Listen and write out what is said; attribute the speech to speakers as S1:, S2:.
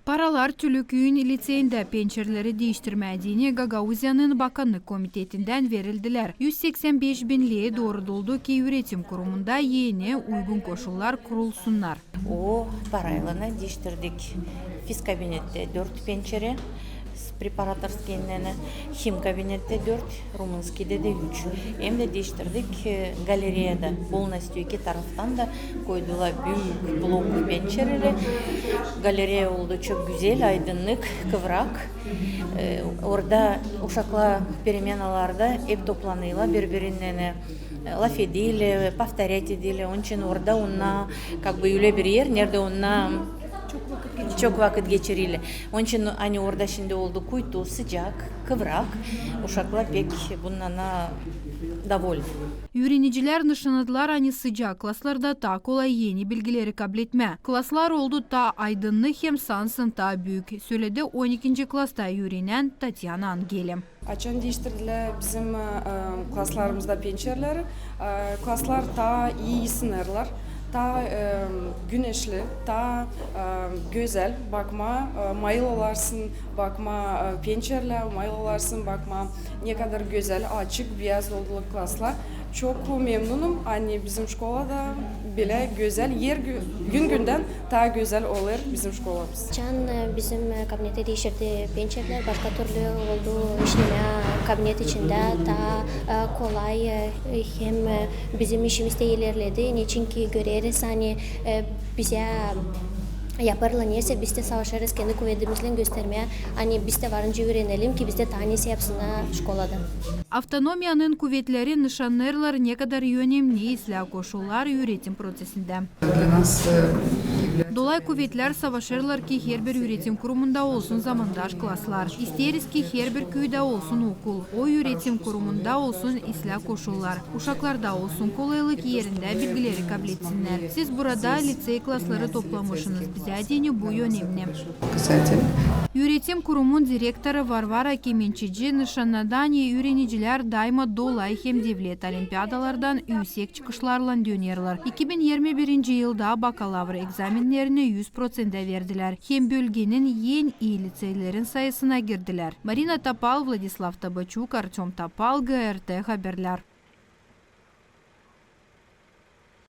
S1: Paralar Tülüküyün liseyinde pençerleri değiştirmediğini Gagauzyan'ın Bakanlık Komitetinden verildiler. 185 binliğe doğruldu ki üretim kurumunda yeni uygun koşullar kurulsunlar.
S2: O parayla değiştirdik. Fiz kabinette 4 pençere, preparatorskiyinde, him kabinette 4, Rumunski'de de 3. Hem de değiştirdik galeriyada. Полностью iki taraftan da koydular büyük blok pençereleri. Galeriya oldu çok güzel, aydınlık, kıvrak. Orada uşaklar переменаларда hep toplanıyorlar birbirinden. Laf ediyle, повторять ediyle. Onun için orada onlar öyle bir yer, nerede onlar çok vakit geçiriyle. Onun için hani orada şimdi oldu kuytu, sıcak, kıvrak. Uşaklar pek bundan довольны.
S1: Öğreniciler nişanladılar hani sıcak klaslarda ta kolay yeni bilgileri kabul etme. Klaslar oldu ta aydınlık hem sansın ta büyük. Söyledi 12. klasta öğrenen Tatyana Angelim.
S3: Açan değiştirdiler bizim klaslarımızda pençerleri. Klaslar ta iyi sınırlar. Ta güneşli, ta güzel bakma, mayıl olarsın bakma, pençerle mayıl olarsın bakma, ne kadar güzel, açık, beyaz oldu klaslar. Çok memnunum. Hani bizim şkolada bile güzel, yer günden daha güzel olur bizim şkolamız.
S4: Can bizim kabinete değiştirdi pençeler başka türlü oldu işleme kabinet içinde daha kolay hem bizim işimiz de ilerledi. Niçin ki göreriz hani bize yaparlar neyse biz de savaşırız kendi kuvvetimizle göstermeye. Hani biz de varınca öğrenelim ki biz de tanesi yapsınlar şkolada.
S1: Автономиянın kuvvetleri nişanlarlar ne kadar önemli islah koşullar üretim prosesinde. Dolay kuvvetler savaşırlar ki her bir üretim kurumunda olsun zamandaş klaslar. İsteriz ki her bir köyde olsun okul. O üretim kurumunda olsun islah koşullar. Uşaklarda olsun kolaylık yerinde bilgileri kabul etsinler. Siz burada lisey klasları toplamışsınız. Bize dini bu önemli. Üretim kurumun direktörü Varvara Kemençici nişanladan öğrenciler daima dolay hem devlet olimpiyadalardan yüksek çıkışlarla dönüyorlar. 2021 yılda bakalavra egzaminlerini 100% verdiler. Hem bölgenin en iyi liseylerin sayısına girdiler. Marina Tapal, Vladislav Tabachuk, Artyom Tapal, GRT Haberler.